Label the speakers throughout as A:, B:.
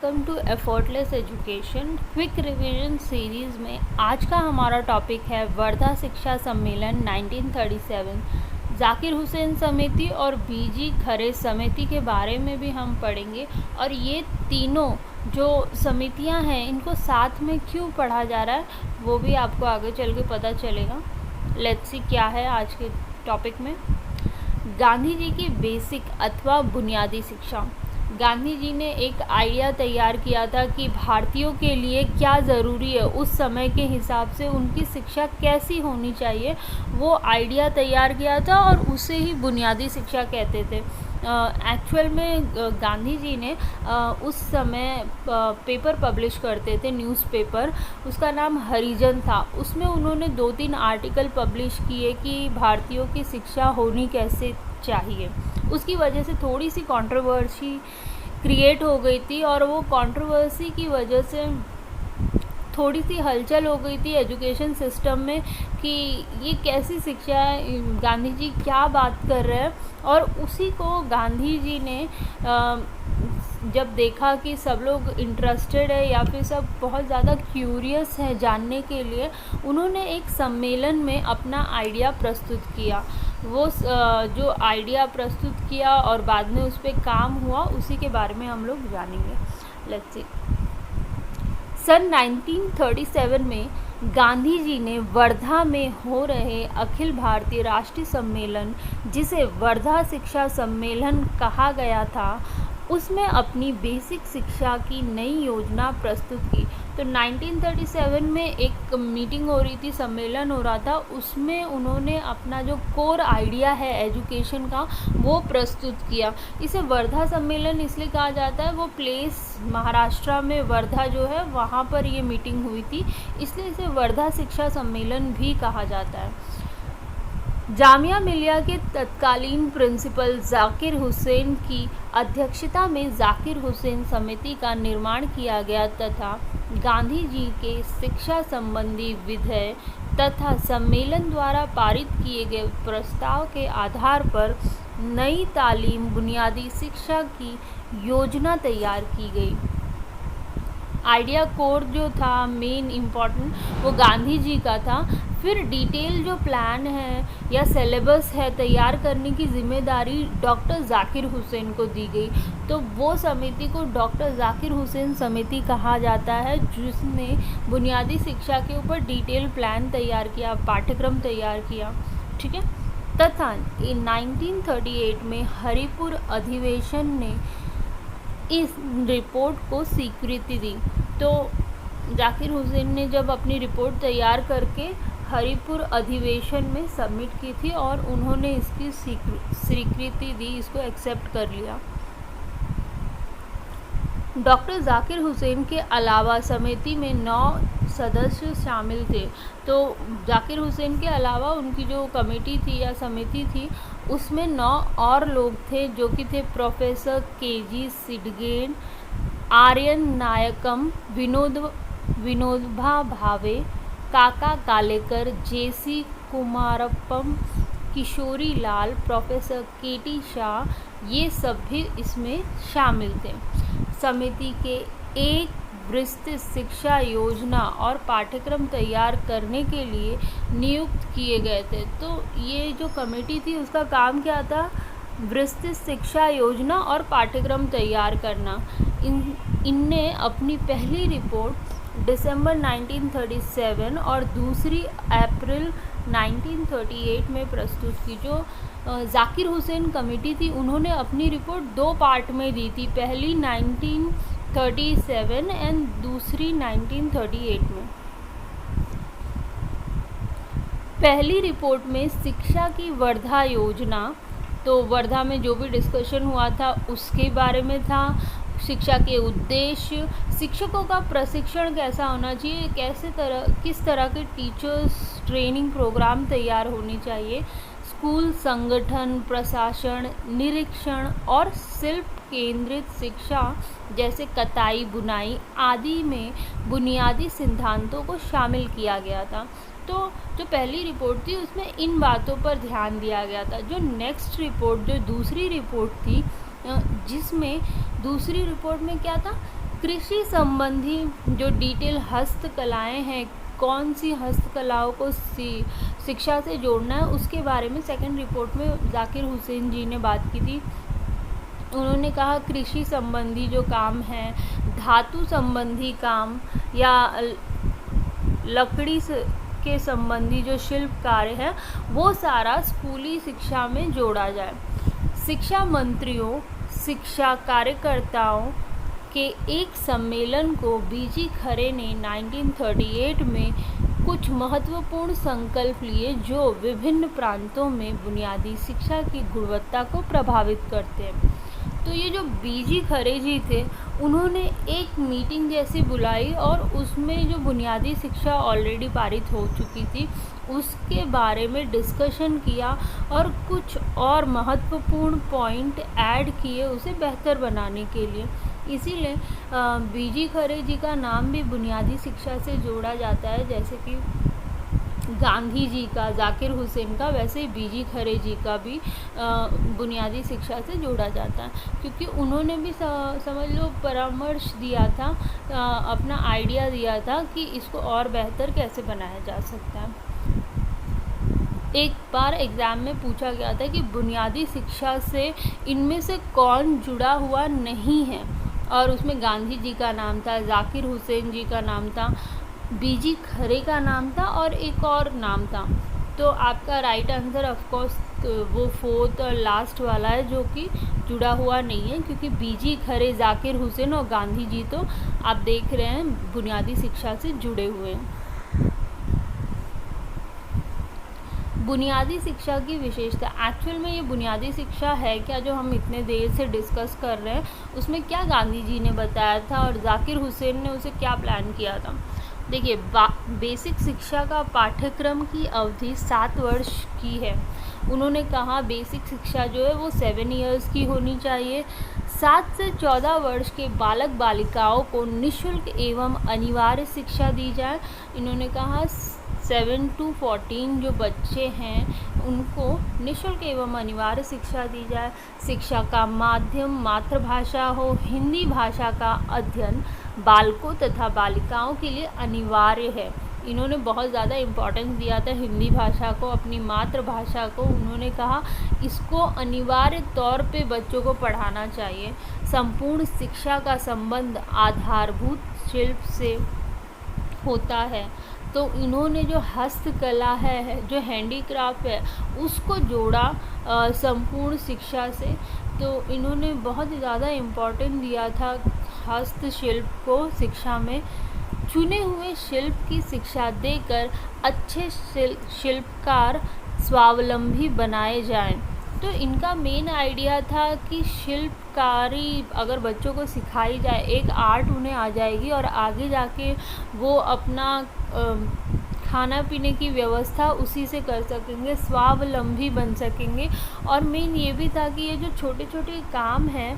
A: Welcome to effortless education quick revision series में आज का हमारा टॉपिक है वर्धा शिक्षा सम्मेलन 1937। जाकिर हुसैन समिति और बीजी खरे समिति के बारे में भी हम पढ़ेंगे और ये तीनों जो समितियां हैं इनको साथ में क्यों पढ़ा जा रहा है वो भी आपको आगे चल के पता चलेगा। लेट्स सी क्या है आज के टॉपिक में। गांधी जी की बेसिक अथवा बुनियादी शिक्षा। गांधी जी ने एक आइडिया तैयार किया था कि भारतीयों के लिए क्या ज़रूरी है, उस समय के हिसाब से उनकी शिक्षा कैसी होनी चाहिए, वो आइडिया तैयार किया था और उसे ही बुनियादी शिक्षा कहते थे। एक्चुअल में गांधी जी ने उस समय पेपर पब्लिश करते थे, न्यूज़पेपर, उसका नाम हरिजन था। उसमें उन्होंने 2-3 आर्टिकल पब्लिश किए कि भारतीयों की शिक्षा होनी कैसे चाहिए। उसकी वजह से थोड़ी सी कंट्रोवर्सी क्रिएट हो गई थी और वो कंट्रोवर्सी की वजह से थोड़ी सी हलचल हो गई थी एजुकेशन सिस्टम में कि ये कैसी शिक्षा है, गांधी जी क्या बात कर रहे हैं। और उसी को गांधी जी ने जब देखा कि सब लोग इंटरेस्टेड है या फिर सब बहुत ज़्यादा क्यूरियस है जानने के लिए, उन्होंने एक सम्मेलन में अपना आइडिया प्रस्तुत किया। वो जो आइडिया प्रस्तुत किया और बाद में उस पर काम हुआ, उसी के बारे में हम लोग जानेंगे। Let's see. सन 1937 में गांधी जी ने वर्धा में हो रहे अखिल भारतीय राष्ट्रीय सम्मेलन, जिसे वर्धा शिक्षा सम्मेलन कहा गया था, उसमें अपनी बेसिक शिक्षा की नई योजना प्रस्तुत की। तो 1937 में एक मीटिंग हो रही थी, सम्मेलन हो रहा था, उसमें उन्होंने अपना जो कोर आइडिया है एजुकेशन का वो प्रस्तुत किया। इसे वर्धा सम्मेलन इसलिए कहा जाता है, वो प्लेस महाराष्ट्र में वर्धा जो है वहाँ पर ये मीटिंग हुई थी, इसलिए इसे वर्धा शिक्षा सम्मेलन भी कहा जाता है। जामिया मिलिया के तत्कालीन प्रिंसिपल जाकिर हुसैन की अध्यक्षता में जाकिर हुसैन समिति का निर्माण किया गया तथा गांधी जी के शिक्षा संबंधी विधेयक तथा सम्मेलन द्वारा पारित किए गए प्रस्ताव के आधार पर नई तालीम बुनियादी शिक्षा की योजना तैयार की गई। आइडिया कोर जो था मेन इम्पॉर्टेंट वो गांधी जी का था। फिर डिटेल जो प्लान है या सिलेबस है तैयार करने की जिम्मेदारी डॉक्टर जाकिर हुसैन को दी गई। तो वो समिति को डॉक्टर जाकिर हुसैन समिति कहा जाता है, जिसने बुनियादी शिक्षा के ऊपर डिटेल प्लान तैयार किया, पाठ्यक्रम तैयार किया। ठीक है। तथा 1938 में हरिपुर अधिवेशन ने इस रिपोर्ट को स्वीकृति दी। तो जाकिर हुसैन ने जब अपनी रिपोर्ट तैयार करके हरिपुर अधिवेशन में सबमिट की थी और उन्होंने इसकी स्वीकृति दी, इसको एक्सेप्ट कर लिया। डॉक्टर जाकिर हुसैन के अलावा समिति में 9 सदस्य शामिल थे। तो जाकिर हुसैन के अलावा उनकी जो कमेटी थी या समिति थी उसमें 9 और लोग थे, जो कि थे प्रोफेसर केजी सिडगेन, आर्यन नायकम, विनोदभा भावे, काका कालेकर, जेसी कुमारप्पम, किशोरी लाल, प्रोफेसर केटी शाह, ये सब भी इसमें शामिल थे। समिति के एक विस्तृत शिक्षा योजना और पाठ्यक्रम तैयार करने के लिए नियुक्त किए गए थे। तो ये जो कमेटी थी उसका काम क्या था? विस्तृत शिक्षा योजना और पाठ्यक्रम तैयार करना। इनने अपनी पहली रिपोर्ट दिसंबर 1937 और दूसरी अप्रैल 1938 में प्रस्तुत की। जो जाकिर हुसैन कमेटी थी उन्होंने अपनी रिपोर्ट 2 पार्ट में दी थी, पहली 1937 एंड दूसरी 1938 में। पहली रिपोर्ट में शिक्षा की वर्धा योजना, तो वर्धा में जो भी डिस्कशन हुआ था उसके बारे में था। शिक्षा के उद्देश्य, शिक्षकों का प्रशिक्षण कैसा होना चाहिए, किस तरह के टीचर्स ट्रेनिंग प्रोग्राम तैयार होनी चाहिए, स्कूल संगठन, प्रशासन, निरीक्षण और शिल्प केंद्रित शिक्षा जैसे कताई, बुनाई आदि में बुनियादी सिद्धांतों को शामिल किया गया था। तो जो पहली रिपोर्ट थी उसमें इन बातों पर ध्यान दिया गया था। जो नेक्स्ट रिपोर्ट, जो दूसरी रिपोर्ट थी, जिसमें दूसरी रिपोर्ट में क्या था, कृषि संबंधी जो डिटेल हस्तकलाएं हैं, कौन सी हस्तकलाओं को शिक्षा से जोड़ना है, उसके बारे में सेकंड रिपोर्ट में जाकिर हुसैन जी ने बात की थी। उन्होंने कहा कृषि संबंधी जो काम है, धातु संबंधी काम या लकड़ी के संबंधी जो शिल्प कार्य है, वो सारा स्कूली शिक्षा में जोड़ा जाए। शिक्षा मंत्रियों, शिक्षा कार्यकर्ताओं के एक सम्मेलन को बीजी खरे ने 1938 में कुछ महत्वपूर्ण संकल्प लिए जो विभिन्न प्रांतों में बुनियादी शिक्षा की गुणवत्ता को प्रभावित करते हैं। तो ये जो बीजी खरे जी थे, उन्होंने एक मीटिंग जैसी बुलाई और उसमें जो बुनियादी शिक्षा ऑलरेडी पारित हो चुकी थी उसके बारे में डिस्कशन किया और कुछ और महत्वपूर्ण पॉइंट ऐड किए उसे बेहतर बनाने के लिए। इसीलिए बीजी खरे जी का नाम भी बुनियादी शिक्षा से जोड़ा जाता है, जैसे कि गांधी जी का, जाकिर हुसैन का, वैसे ही बीजी खरे जी का भी बुनियादी शिक्षा से जोड़ा जाता है, क्योंकि उन्होंने भी समझ लो परामर्श दिया था, अपना आइडिया दिया था कि इसको और बेहतर कैसे बनाया जा सकता है। एक बार एग्ज़ाम में पूछा गया था कि बुनियादी शिक्षा से इनमें से कौन जुड़ा हुआ नहीं है, और उसमें गांधी जी का नाम था, जाकिर हुसैन जी का नाम था, बीजी खरे का नाम था और एक और नाम था। तो आपका राइट आंसर ऑफकोर्स वो फोर्थ और लास्ट वाला है, जो कि जुड़ा हुआ नहीं है, क्योंकि बीजी खरे, जाकिर हुसैन और गांधी जी तो आप देख रहे हैं बुनियादी शिक्षा से जुड़े हुए हैं। बुनियादी शिक्षा की विशेषता, एक्चुअल में ये बुनियादी शिक्षा है क्या जो हम इतने देर से डिस्कस कर रहे हैं, उसमें क्या गांधी जी ने बताया था और जाकिर हुसैन ने उसे क्या प्लान किया था। देखिए, बेसिक शिक्षा का पाठ्यक्रम की अवधि 7 वर्ष की है। उन्होंने कहा बेसिक शिक्षा जो है वो 7 इयर्स की होनी चाहिए। 7 से 14 वर्ष के बालक बालिकाओं को निःशुल्क एवं अनिवार्य शिक्षा दी जाए। इन्होंने कहा 7 to 14 जो बच्चे हैं उनको निःशुल्क एवं अनिवार्य शिक्षा दी जाए। शिक्षा का माध्यम मातृभाषा हो। हिंदी भाषा का अध्ययन बालकों तथा बालिकाओं के लिए अनिवार्य है। इन्होंने बहुत ज़्यादा इम्पोर्टेंस दिया था हिंदी भाषा को, अपनी मातृभाषा को। उन्होंने कहा इसको अनिवार्य तौर पे बच्चों को पढ़ाना चाहिए। संपूर्ण शिक्षा का संबंध आधारभूत शिल्प से होता है। तो इन्होंने जो हस्तकला है, जो हैंडीक्राफ्ट है, उसको जोड़ा संपूर्ण शिक्षा से। तो इन्होंने बहुत ही ज़्यादा इम्पोर्टेंस दिया था हस्तशिल्प को शिक्षा में। चुने हुए शिल्प की शिक्षा देकर अच्छे शिल्पकार स्वावलंबी बनाए जाएं। तो इनका मेन आइडिया था कि शिल्पकारी अगर बच्चों को सिखाई जाए, एक आर्ट उन्हें आ जाएगी और आगे जाके वो अपना खाना पीने की व्यवस्था उसी से कर सकेंगे, स्वावलंबी बन सकेंगे। और मेन ये भी था कि ये जो छोटे छोटे काम हैं,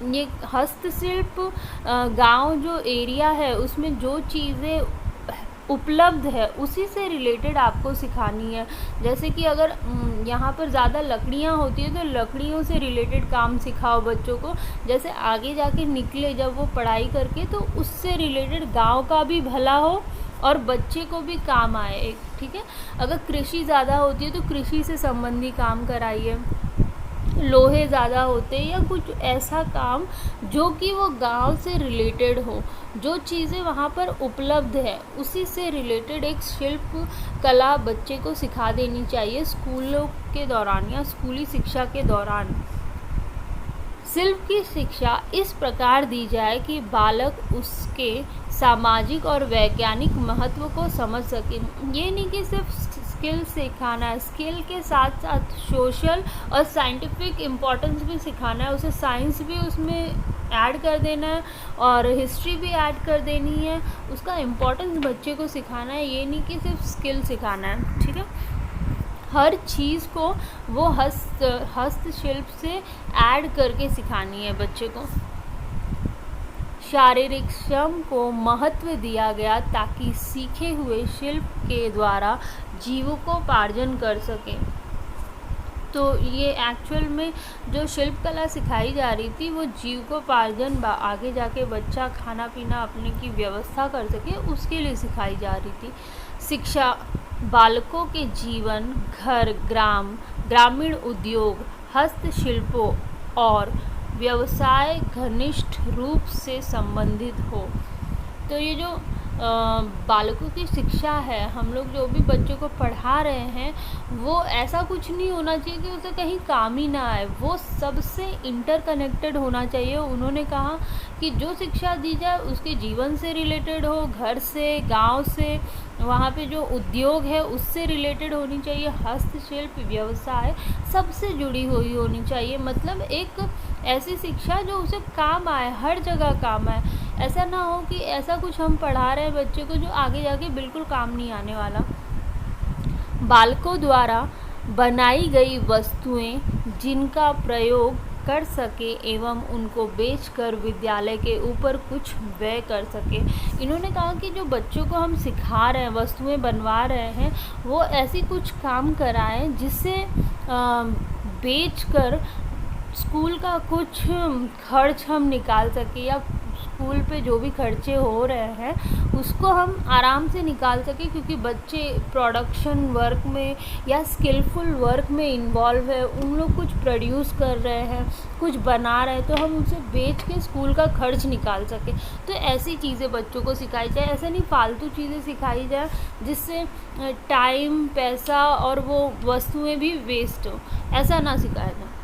A: ये हस्तशिल्प गांव जो एरिया है उसमें जो चीज़ें उपलब्ध है उसी से रिलेटेड आपको सिखानी है। जैसे कि अगर यहाँ पर ज़्यादा लकड़ियाँ होती है तो लकड़ियों से रिलेटेड काम सिखाओ बच्चों को। जैसे आगे जाके निकले जब वो पढ़ाई करके तो उससे रिलेटेड गांव का भी भला हो और बच्चे को भी काम आए, ठीक है। अगर कृषि ज़्यादा होती है तो कृषि से संबंधी काम कराइए। लोहे ज़्यादा होते या कुछ ऐसा काम जो कि वो गांव से रिलेटेड हो, जो चीज़ें वहाँ पर उपलब्ध है उसी से रिलेटेड एक शिल्प कला बच्चे को सिखा देनी चाहिए स्कूलों के दौरान या स्कूली शिक्षा के दौरान। शिल्प की शिक्षा इस प्रकार दी जाए कि बालक उसके सामाजिक और वैज्ञानिक महत्व को समझ सके। ये नहीं कि सिर्फ स्किल सिखाना है, स्किल के साथ साथ सोशल और साइंटिफिक इम्पोर्टेंस भी सिखाना है। उसे साइंस भी उसमें ऐड कर देना है और हिस्ट्री भी ऐड कर देनी है। उसका इम्पोर्टेंस बच्चे को सिखाना है, ये नहीं कि सिर्फ स्किल सिखाना है, ठीक है। हर चीज़ को वो हस्तशिल्प से ऐड करके सिखानी है बच्चे को। शारीरिक श्रम को महत्व दिया गया ताकि सीखे हुए शिल्प के द्वारा जीवकोपार्जन कर सकें। तो ये एक्चुअल में जो शिल्प कला सिखाई जा रही थी वो जीविकोपार्जन आगे जाके बच्चा खाना पीना अपने की व्यवस्था कर सके उसके लिए सिखाई जा रही थी। शिक्षा बालकों के जीवन, घर, ग्रामीण उद्योग, हस्तशिल्पों और व्यवसाय घनिष्ठ रूप से संबंधित हो। तो ये जो बालकों की शिक्षा है, हम लोग जो भी बच्चों को पढ़ा रहे हैं वो ऐसा कुछ नहीं होना चाहिए कि उसे कहीं काम ही ना आए, वो सबसे इंटरकनेक्टेड होना चाहिए। उन्होंने कहा कि जो शिक्षा दी जाए उसके जीवन से रिलेटेड हो, घर से, गांव से, वहाँ पे जो उद्योग है उससे रिलेटेड होनी चाहिए, हस्तशिल्प व्यवसाय सबसे जुड़ी हुई होनी चाहिए। मतलब एक ऐसी शिक्षा जो उसे काम आए, हर जगह काम आए। ऐसा ना हो कि ऐसा कुछ हम पढ़ा रहे हैं बच्चे को जो आगे जाके बिल्कुल काम नहीं आने वाला। बालकों द्वारा बनाई गई वस्तुएं जिनका प्रयोग कर सके एवं उनको बेचकर विद्यालय के ऊपर कुछ व्यय कर सके। इन्होंने कहा कि जो बच्चों को हम सिखा रहे हैं, वस्तुएं बनवा रहे हैं, वो ऐसी कुछ काम कराएं जिससे बेचकर स्कूल का कुछ खर्च हम निकाल सके, या स्कूल पे जो भी खर्चे हो रहे हैं उसको हम आराम से निकाल सके, क्योंकि बच्चे प्रोडक्शन वर्क में या स्किलफुल वर्क में इन्वॉल्व है, उन लोग कुछ प्रोड्यूस कर रहे हैं, कुछ बना रहे हैं, तो हम उसे बेच के स्कूल का खर्च निकाल सके। तो ऐसी चीज़ें बच्चों को सिखाई जाए, ऐसा नहीं फालतू चीज़ें सिखाई जाए जिससे टाइम, पैसा और वो वस्तुएं भी वेस्ट हो, ऐसा ना सिखाया जाए।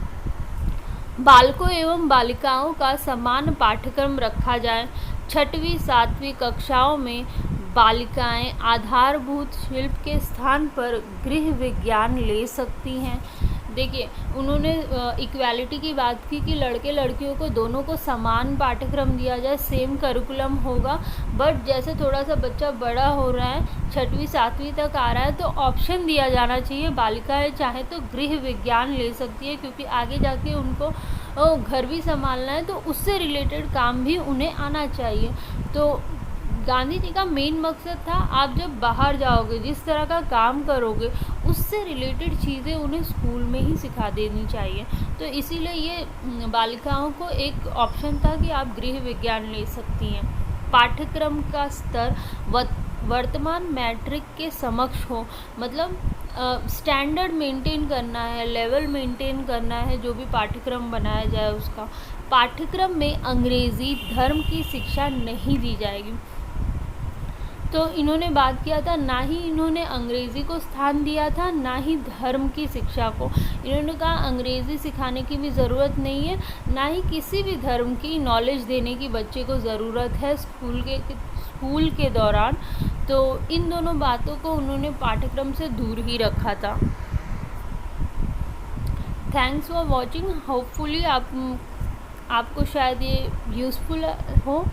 A: बालकों एवं बालिकाओं का समान पाठ्यक्रम रखा जाए। 6वीं 7वीं कक्षाओं में बालिकाएं आधारभूत शिल्प के स्थान पर गृह विज्ञान ले सकती हैं। देखिए, उन्होंने इक्वालिटी की बात की कि लड़के लड़कियों को दोनों को समान पाठ्यक्रम दिया जाए, सेम करिकुलम होगा। बट जैसे थोड़ा सा बच्चा बड़ा हो रहा है, 6वीं 7वीं तक आ रहा है, तो ऑप्शन दिया जाना चाहिए। बालिकाएं चाहे तो गृह विज्ञान ले सकती है, क्योंकि आगे जाके उनको घर भी संभालना है, तो उससे रिलेटेड काम भी उन्हें आना चाहिए। तो गांधी जी का मेन मकसद था, आप जब बाहर जाओगे, जिस तरह का काम करोगे, उससे रिलेटेड चीज़ें उन्हें स्कूल में ही सिखा देनी चाहिए। तो इसीलिए ये बालिकाओं को एक ऑप्शन था कि आप गृह विज्ञान ले सकती हैं। पाठ्यक्रम का स्तर वर्तमान मैट्रिक के समक्ष हो, मतलब स्टैंडर्ड मेंटेन करना है, लेवल मेंटेन करना है, जो भी पाठ्यक्रम बनाया जाए उसका। पाठ्यक्रम में अंग्रेज़ी, धर्म की शिक्षा नहीं दी जाएगी। तो इन्होंने बात किया था, ना ही इन्होंने अंग्रेज़ी को स्थान दिया था, ना ही धर्म की शिक्षा को। इन्होंने कहा अंग्रेज़ी सिखाने की भी ज़रूरत नहीं है, ना ही किसी भी धर्म की नॉलेज देने की बच्चे को ज़रूरत है स्कूल के दौरान। तो इन दोनों बातों को उन्होंने पाठ्यक्रम से दूर ही रखा था। Thanks for watching. होपफुली आपको शायद ये यूज़फुल हो।